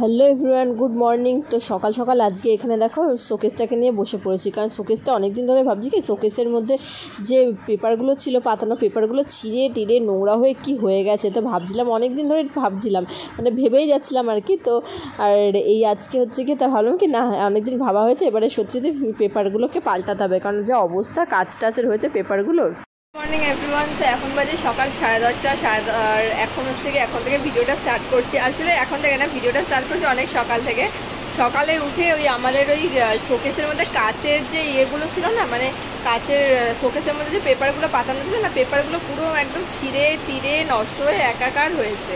Hello everyone, good morning. তো সকাল সকাল আজকে এখানে দেখো শোকেসটাকে নিয়ে বসে পড়েছি, কারণ শোকেসটা অনেক দিন ধরে ভাবছি কি শোকেসের মধ্যে যে পেপারগুলো ছিল, পাতানো পেপারগুলো ছিঁড়ে টিড়ে নোংরা হয়ে কি হয়ে গেছে। তো ভাবছিলাম, অনেক দিন ধরে ভাবছিলাম, মানে ভেবেই যাচ্ছিলাম আর কি। তো আর এই আজকে হচ্ছে কি, তা ভাবলাম কি না, অনেক দিন ভাবা হয়েছে, এবারে সত্যি পেপারগুলোকে পাল্টাতে হবে, কারণ যে অবস্থা কাচ টাচের হয়েছে পেপারগুলোর। Morning everyone. তো এখন বাজে সকাল 10:30, আর এখন হচ্ছে কি এখন থেকে ভিডিওটা স্টার্ট করছি। আসলে এখন থেকে না, ভিডিওটা স্টার্ট করছি অনেক সকাল থেকে। সকালে উঠে ওই আমাদের ওই শোকেসের মধ্যে কাচের যে ইয়েগুলো ছিল না, মানে কাচের শোকেসের মধ্যে যে পেপারগুলো পাতানো ছিল না, পেপারগুলো পুরো একদম ছিঁড়ে টিড়ে নষ্ট হয়ে একাকার হয়েছে।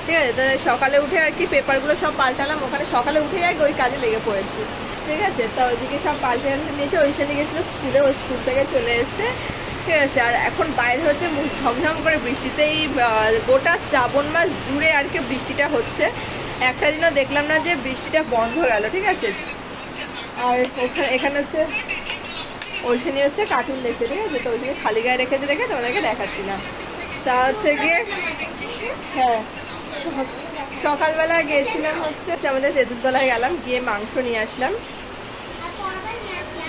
ঠিক আছে, তো সকালে উঠে আর কি পেপারগুলো সব পাল্টালাম। ওখানে সকালে উঠে আগে ওই কাজে লেগে পড়েছি। ঠিক আছে, তো ওইদিকে সব পাল্টে নিয়েছে। ওইখানে গেছিলো স্কুলে, ওই স্কুল থেকে চলে এসছে। ঠিক আছে, আর এখন বাইরে হচ্ছে ঝমঝম করে বৃষ্টিতে, এই গোটা শ্রাবণ মাস জুড়ে আর কি বৃষ্টিটা হচ্ছে। একটা দিনও দেখলাম না যে বৃষ্টিটা বন্ধ হয়ে গেল। ঠিক আছে, আর এখানে হচ্ছে ওইখানে হচ্ছে কার্টুন দেখছে। ঠিক আছে, তো ওইখানে খালি গায়ে রেখেছে, দেখে তোমাদেরকে দেখাচ্ছি না। তা হচ্ছে গিয়ে হ্যাঁ, সকালবেলা গিয়েছিলাম হচ্ছে আমাদের তেঁতুলতলায় গেলাম, গিয়ে মাংস নিয়ে আসলাম।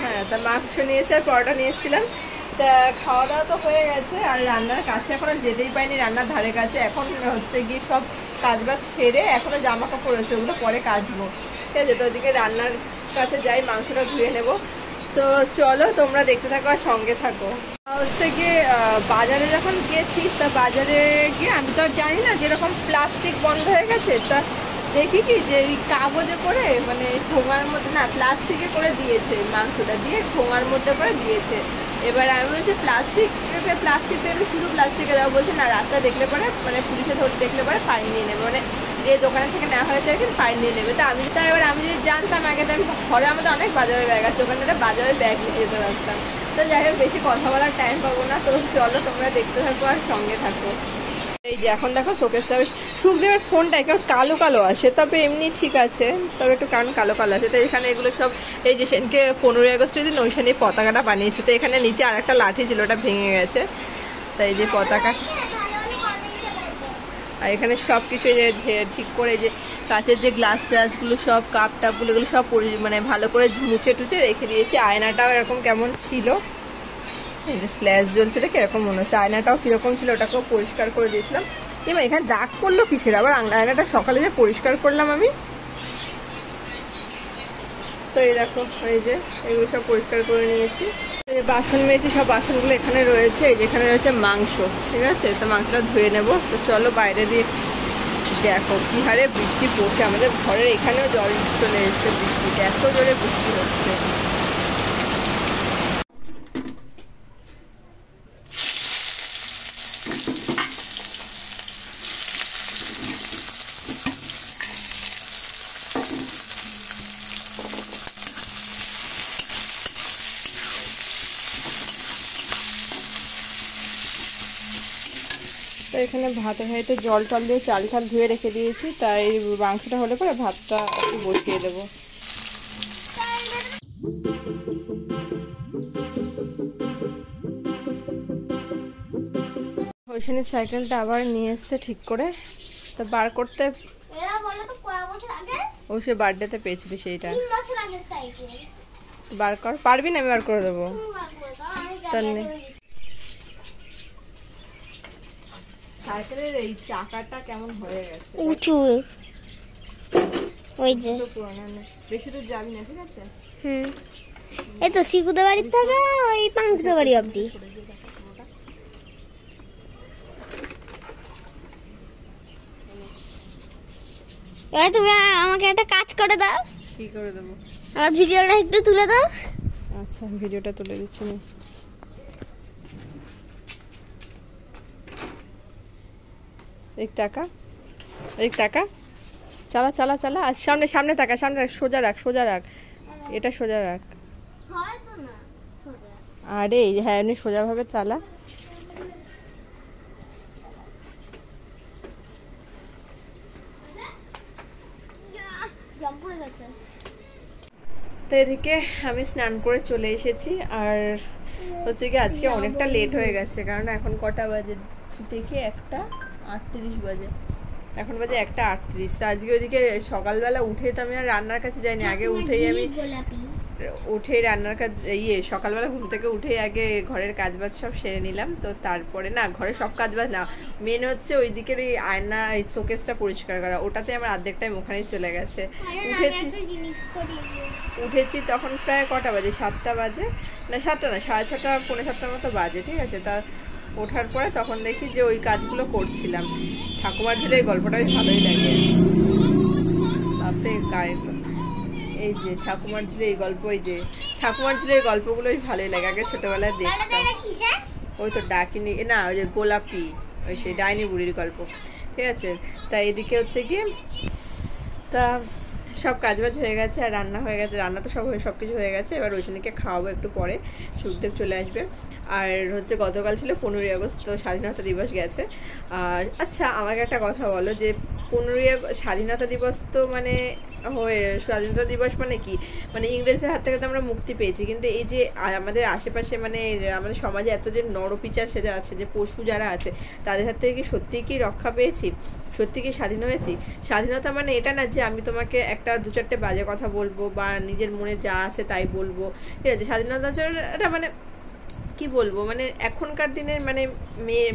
হ্যাঁ, তা মাংস নিয়ে এসে আর পরোটা নিয়ে এসেছিলাম। তা খাওয়া দাওয়া তো হয়ে গেছে, আর রান্নার কাছে এখন আর যেতেই পাইনি, রান্নার ধারে কাছে। এখন হচ্ছে গিয়ে সব কাজবাজ সেরে এখনো জামা কাপড় রয়েছে, ওগুলো পরে কাচবো। ঠিক আছে, তো ওদিকে রান্নার কাছে যাই, মাংসটা ধুয়ে নেবো। তো চলো তোমরা দেখতে থাকো আর সঙ্গে থাকো। হচ্ছে গিয়ে বাজারে যখন গিয়েছি, তা বাজারে গিয়ে আমি তো আর জানি না যেরকম প্লাস্টিক বন্ধ হয়ে গেছে। তা দেখি কি যে এই কাগজে করে, মানে ঠোঙার মধ্যে না, প্লাস্টিকে করে দিয়েছে, মাংসটা দিয়ে ঠোঙার মধ্যে করে দিয়েছে। এবার আমি বলছি প্লাস্টিক পেলে শুধু প্লাস্টিকে দেওয়া, বলছে না, রাস্তা দেখলে পরে, মানে পুলিশে ধরে দেখলে পরে ফাইন নিয়ে নেবে, মানে যে দোকানের থেকে নেওয়া হয়েছে আর কি ফাইন নিয়ে নেবে। তো আমি এবার আমি যদি জানতাম আগে, তো আমি ঘরে আমাদের অনেক বাজারের ব্যাগ আছে, ওখানে একটা বাজারের ব্যাগ নিয়ে যেতে পারতাম। তো যাই হোক, বেশি কথা বলার টাইম পাবো না। তো চলো তোমরা দেখতে থাকো আর সঙ্গে থাকো। এই যে এখন দেখো শোকেসটা, সুখদেবের ফোনটা একটু কালো কালো আসে, তবে এমনি ঠিক আছে, তবে একটু কারণ কালো কালো আসে। তো এখানে এগুলো সব, এই যে সেদিনকে 15ই আগস্টের দিন ওইখানে পতাকাটা বানিয়েছে। তো এখানে নিচে আর একটা লাঠি ছিল, ওটা ভেঙে গেছে। তাই এই যে পতাকা, আর এখানে সব কিছু ঠিক করে, যে কাচের যে গ্লাস ট্লাসগুলো সব, কাপ টাপগুলো, এগুলো সব মানে ভালো করে মুছে টুচে রেখে দিয়েছি। আয়নাটাও এরকম কেমন ছিল, এই যে ফ্ল্যাশ জ্বলছে, দেখে এরকম মনে হচ্ছে। আয়নাটাও কিরকম ছিল, ওটাকেও পরিষ্কার করে দিয়েছিলাম। এবার এখানে দাগ করলো কিসের আবার? আয়নাটা সকালে যে পরিষ্কার করলাম আমি। তো এই দেখো, এই যে এগুলো সব পরিষ্কার করে নিয়েছি। বাসন মেয়েছি, সব বাসনগুলো এখানে রয়েছে। এই যেখানে রয়েছে মাংস। ঠিক আছে, তো মাংসটা ধুয়ে নেবো। তো চলো বাইরে দিয়ে দেখো কি হারে বৃষ্টি পড়ছে। আমাদের ঘরের এখানেও জল চলে এসেছে, বৃষ্টিতে এত জোরে বৃষ্টি হচ্ছে। তো এখানে ভাতের হাঁড়িতে জল টল দিয়ে চাল ঠাল ধুয়ে রেখে দিয়েছি। তাই মাংসটা হলে পরে ভাতটা একটু বসিয়ে দেবো। ওইখানে সাইকেলটা আবার নিয়ে এসছে ঠিক করে, তো বার করতে, ও সে বার্থডেতে পেয়েছিলি সেইটা। বার কর, পারবি না? আমি বার করে দেবো। সাইকেলের এই চাকাটা কেমন হয়ে গেছে, উঁচু, ওই যে বেশি দূর যাবি না। ঠিক আছে, এই তো শিকুদের বাড়ির থেকে ওই পাঙ্কুদের বাড়ি অবধি। এবার তুমি আমাকে একটা কাজ করে দাও। কি করে দেবো? আর ভিডিওটা একটু তুলে দাও। আচ্ছা, ভিডিওটা তুলে দিচ্ছি না। এক টাকা, এক টাকা, চালা চালা চালা। আর সামনে সামনে টাকা, সামনে রাখ, সোজা রাখ, সোজা রাখ, এটা সোজা রাখ। আরে হ্যাঁ, এমনি সোজাভাবে চালা। তো এদিকে আমি স্নান করে চলে এসেছি। আর হচ্ছে কি আজকে অনেকটা লেট হয়ে গেছে, কারণ এখন কটা বাজে দেখি, 1:38 বাজে। এখন বাজে 1:38। তো আজকে ওইদিকে সকালবেলা উঠে তো আমি আর রান্নার কাছে যাইনি, আগে উঠেই রান্নার কাজ সকালবেলা ঘুম থেকে উঠেই আগে ঘরের কাজবাজ সব সেরে নিলাম। তো তারপরে না ঘরের সব কাজবাজ না, মেন হচ্ছে ওই দিকের এই আয়না এই শোকেসটা পরিষ্কার করা, ওটাতে আমার অর্ধেক টাইম ওখানেই চলে গেছে। উঠেছি তখন প্রায় কটা বাজে, 7টা বাজে, না 7টা না 6:30 পৌনে 7টার মতো বাজে, ঠিক আছে। তা ওঠার পরে তখন দেখি যে ওই কাজগুলো করছিলাম। ঠাকুমার ঝুলে এই গল্পটা ভালোই লাগে, তারপরে গায়ে এই যে ঠাকুমার ঝুলে এই গল্প, এই যে ঠাকুমার ঝুলে এই গল্পগুলোই ভালোই লাগে, আগে ছোটবেলায় দেখতাম। ওই তো ডাকিনি না, ওই যে গোলাপি, ওই সেই ডাইনি বুড়ির গল্প, ঠিক আছে। তা এদিকে হচ্ছে কি, তা সব কাজবাজ হয়ে গেছে আর রান্না হয়ে গেছে, রান্না তো সব কিছু হয়ে গেছে। এবার ঐশানীকে খাওয়াবো একটু পরে, সুখদেব চলে আসবে। আর হচ্ছে গতকাল ছিল 15ই আগস্ট, তো স্বাধীনতা দিবস গেছে। আর আচ্ছা আমাকে একটা কথা বলো, যে 15ই আগস্ট স্বাধীনতা দিবস তো মানে স্বাধীনতা দিবস মানে কি, মানে ইংরেজদের হাত থেকে তো আমরা মুক্তি পেয়েছি, কিন্তু এই যে আমাদের আশেপাশে মানে আমাদের সমাজে এত যে নরপিচার সেজে আছে, যে পশু যারা আছে তাদের হাত থেকে কি সত্যিই কি রক্ষা পেয়েছি, সত্যি কি স্বাধীন হয়েছি? স্বাধীনতা মানে এটা না যে আমি তোমাকে একটা 2-4টে বাজে কথা বলবো বা নিজের মনে যা আছে তাই বলবো, ঠিক আছে। স্বাধীনতা এটা মানে কি বলবো, মানে এখনকার দিনের মানে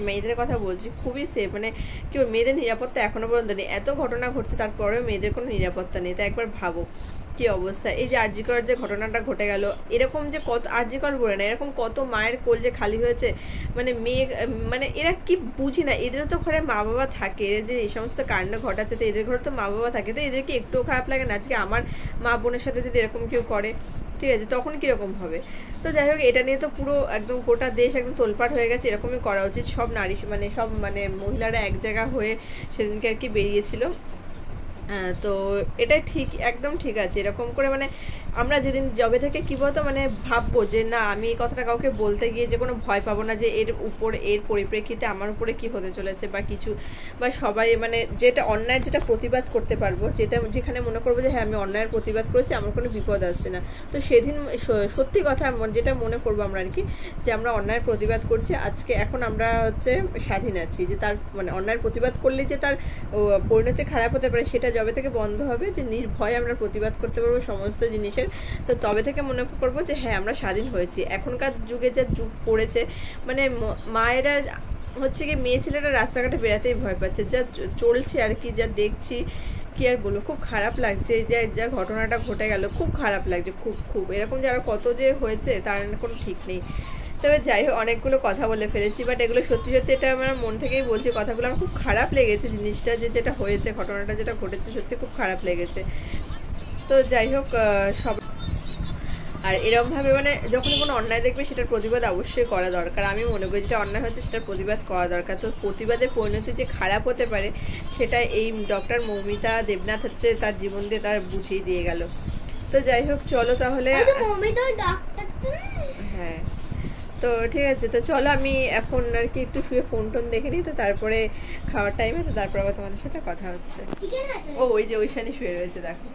মেয়েদের কথা বলছি, খুবই সেফ, মানে কি মেয়েদের নিরাপত্তা এখনো পর্যন্ত নেই। এত ঘটনা ঘটছে তারপরেও মেয়েদের কোনো নিরাপত্তা নেই। তা একবার ভাবো কি অবস্থা। এই যে আরজি কর যে ঘটনাটা ঘটে গেল, এরকম যে কত আরজি কর বলে না, এরকম কত মায়ের কোল যে খালি হয়েছে, মানে মেয়ে মানে এরা কি বুঝি না, এদেরও তো ঘরে মা বাবা থাকে, এরা যে এই সমস্ত কাণ্ড ঘটাচ্ছে, তো এদের ঘরে তো মা বাবা থাকে, তো এদেরকে একটুও খারাপ লাগে না? আজকে আমার মা বোনের সাথে যদি এরকম কেউ করে, ঠিক আছে, তখন কীরকম হবে? তো যাই হোক, এটা নিয়ে তো পুরো একদম গোটা দেশ একদম তোলপাড় হয়ে গেছে। এরকমই করা উচিত, সব নারী মানে সব মানে মহিলারা এক জায়গা হয়ে সেদিনকে আর কি বেরিয়েছিল। তো এটাই ঠিক, একদম ঠিক আছে। এরকম করে মানে আমরা যেদিন জবে থেকে কী বলতো মানে ভাববো যে না আমি এই কথাটা কাউকে বলতে গিয়ে যে কোনো ভয় পাবো না, যে এর পরিপ্রেক্ষিতে আমার উপরে কি হতে চলেছে বা কিছু, বা সবাই মানে যেটা অন্যায়ের যেটা প্রতিবাদ করতে পারবো, যেখানে মনে করবো যে হ্যাঁ আমি অন্যায়ের প্রতিবাদ করেছি, আমার কোনো বিপদ আসছে না। তো সেদিন সত্যি কথা যেটা মনে করবো আমরা আর কি, যে আমরা অন্যায়ের প্রতিবাদ করছি আজকে, এখন আমরা হচ্ছে স্বাধীন আছি, যে তার মানে অন্যায়ের প্রতিবাদ করলে যে তার পরিণতি খারাপ হতে পারে সেটা যবে থেকে বন্ধ হবে, যে নির্ভয়ে আমরা প্রতিবাদ করতে পারবো সমস্ত জিনিসের, তো তবে থেকে মনে করবো যে হ্যাঁ আমরা স্বাধীন হয়েছি। এখনকার যুগে যা যুগ পড়েছে, মানে মায়েরা হচ্ছে কি মেয়ে ছেলেরা রাস্তাঘাটে বেরাতেই ভয় পাচ্ছে, যা চলছে আর কি, যা দেখছি কি আর বলবো, খুব খারাপ লাগছে। যা ঘটনাটা ঘটে গেল খুব খারাপ লাগছে, খুব এরকম যারা কত যে হয়েছে তার কোনো ঠিক নেই। তবে যাই হোক, অনেকগুলো কথা বলে ফেলেছি, বাট এগুলো সত্যি এটা আমার মন থেকেই বলছি কথাগুলো। আমার খুব খারাপ লেগেছে জিনিসটা, যেটা হয়েছে, ঘটনাটা যেটা ঘটেছে সত্যি খুব খারাপ লেগেছে। তো যাই হোক, সব আর এরকমভাবে মানে যখন কোনো অন্যায় দেখবে সেটার প্রতিবাদ অবশ্যই করা দরকার। আমি মনে করি যেটা অন্যায় হচ্ছে সেটার প্রতিবাদ করা দরকার। তো প্রতিবাদের পরিণতি যে খারাপ হতে পারে সেটা এই ডক্টর মৌমিতা দেবনাথ হচ্ছে তার জীবন দিয়ে তার বুঝিয়ে দিয়ে গেল। তো যাই হোক, চলো তাহলে, হ্যাঁ তো ঠিক আছে, তো চলো আমি এখন আর কি একটু শুয়ে ফোন টোন দেখে নিই, তো তারপরে খাওয়ার টাইমে, তো তারপর আবার তোমাদের সাথে কথা হচ্ছে। ও ওই যে ওইখানে শুয়ে রয়েছে দেখো,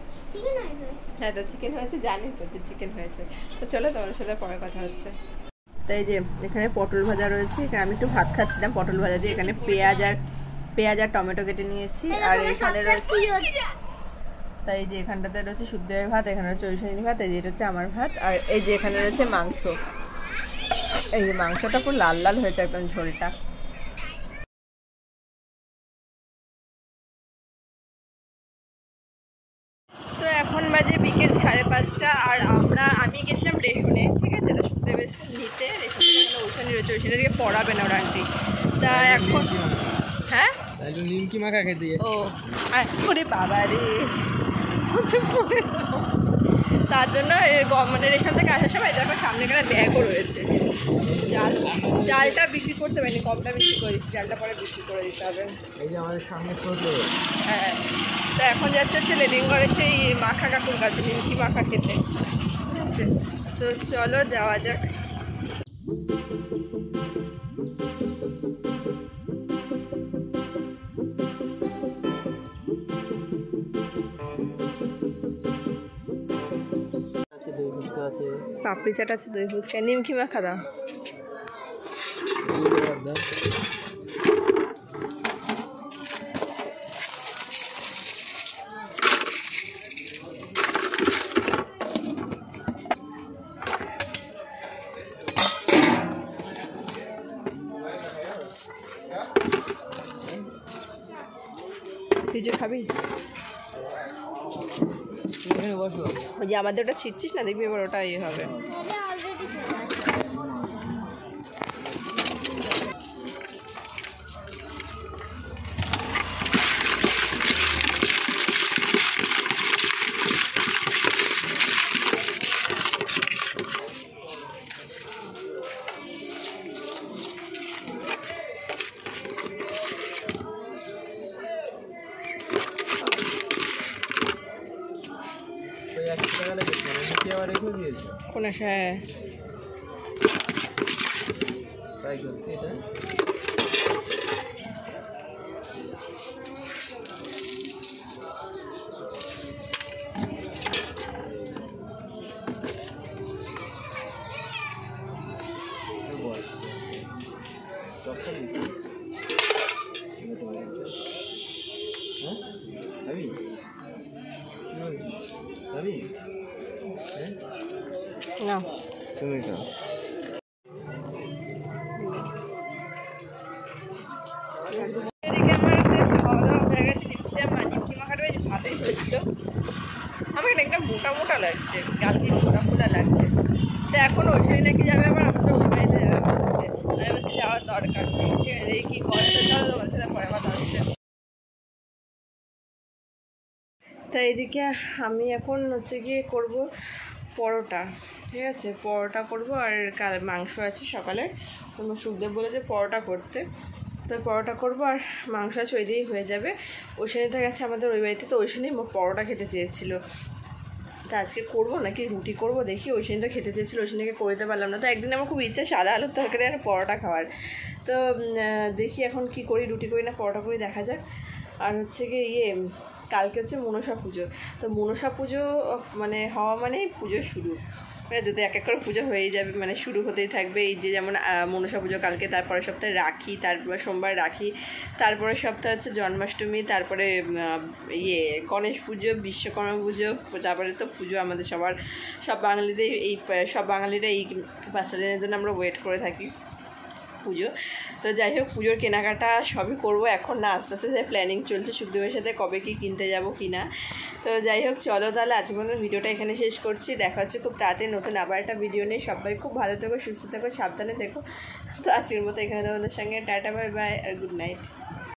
হ্যাঁ তো চিকেন হয়েছে, জানি তো যে চিকেন হয়েছে। তো চলো তোমাদের সাথে পরে কথা হচ্ছে। তাই যে এখানে পটল ভাজা রয়েছে, এখানে আমি একটু ভাত খাচ্ছিলাম পটল ভাজা দিয়ে, এখানে পেঁয়াজ আর টমেটো কেটে নিয়েছি, আর এখানে রয়েছে, তাই যে এখানটাতে রয়েছে শুদ্ধের ভাত, এখানে রয়েছে ঐশানীর ভাত, এই যে এটা হচ্ছে আমার ভাত, আর এই যে এখানে রয়েছে মাংস। এই যে মাংসটা পুরো লাল লাল হয়েছে একদম ঝোলটা। তো এখন বাজে বিকেল 5:30, আর আমি গেছিলাম রেশনে, ঠিক আছে, তো শুনতে বেশি নিতে রেশনে ওইখানে রয়েছে, ওইখানে দিকে পড়াবে না ওরা আন্টি। তা এখন হ্যাঁ নিমকি মাখা খেতে, ও ওরে বাবা রে, তার জন্য মানে রেশন থেকে আসার সময় দেখো সামনে এখানে ব্যাগও রয়েছে। চালটা বিক্রি করতে পারিনি, কমটা বিক্রি করেছি, চালটা পরে বিক্রি করে দিতে হবে। হ্যাঁ, তো এখন যাচ্ছে হচ্ছে লেলিনগড়ের সেই মাখা কাকুর কাছে নিমকি মাখা খেতে, ঠিক আছে। তো চলো যাওয়া যাক। পাপড়ি চাট আছে, দই ফুচকা, নিমকি মাখা দাও। তুই যে খাবি ওই যে আমাদের ওটা ছিটছিস না, দেখবি এবার ওটা ইয়ে হবে। কোন হ্যাঁ না তুমি তো এদিকে আমার খাওয়া দাওয়া হয়ে গেছে, লিপস্টিক নিমকি মাখাটা বেশ ভালোই হয়েছিল। আমাকে একটা মোটা মোটা লাগছে, কালকে মোটা মোটা লাগছে। তো এখন ওইখানে নাকি যাবে, আবার আমাদের ওই বাড়িতে যাবে বলছে। আমি বলছি যাওয়ার দরকার নেই, ঠিক আছে এই কী করে চলো তোমার সাথে পরে কথা হচ্ছে। তাই এদিকে আমি এখন হচ্ছে গিয়ে করব পরোটা, ঠিক আছে পরোটা করব। আর কাল মাংস আছে সকালে, আমার সুখদেব বলে যে পরোটা করতে, তো পরোটা করব। আর মাংস আছে ওই দিয়েই হয়ে যাবে। ঐশানীটা গেছে আমাদের ওই বাড়িতে, তো ঐশানী পরোটা খেতে চেয়েছিল। তা আজকে করবো নাকি রুটি করব দেখি। ঐশানী তো খেতে চেয়েছিল, ঐশানীকে করে দিতে পারলাম না। তো একদিন আমার খুব ইচ্ছা সাদা আলুর তরকারি আর পরোটা খাওয়ার। তো দেখি এখন কি করি, রুটি করি না পরোটা করি, দেখা যাক। আর হচ্ছে গিয়ে কালকে হচ্ছে মনসা পুজো। তো মনসা পুজো মানে হওয়া মানেই পুজো শুরু, যদি এক এক করে পুজো হয়েই যাবে, মানে শুরু হতেই থাকবে। এই যে যেমন মনসা পুজো কালকে, তারপরের সপ্তাহে রাখি, তারপরে সোমবার রাখি, তারপরের সপ্তাহে হচ্ছে জন্মাষ্টমী, তারপরে গণেশ পুজো, বিশ্বকর্মা পুজো, তারপরে তো পুজো আমাদের সবার, সব বাঙালিরা এই 5টা দিনের জন্য আমরা ওয়েট করে থাকি পুজো। তো যাই হোক পুজোর কেনাকাটা সবই করব এখন না, আস্তে আস্তে যে প্ল্যানিং চলছে সুখদেবের সাথে কবে কি কিনতে যাব কি না। তো যাই হোক চলো তাহলে আজকের মতো ভিডিওটা এখানে শেষ করছি। দেখা হচ্ছে খুব তাড়াতাড়ি নতুন আবার একটা ভিডিও নিয়ে। সবাই খুব ভালো থেকো, সুস্থ থেকো, সাবধানে থেকো। তো আজকের মতো এখানে তোমাদের সঙ্গে টাটা, বাই বাই আর গুড নাইট।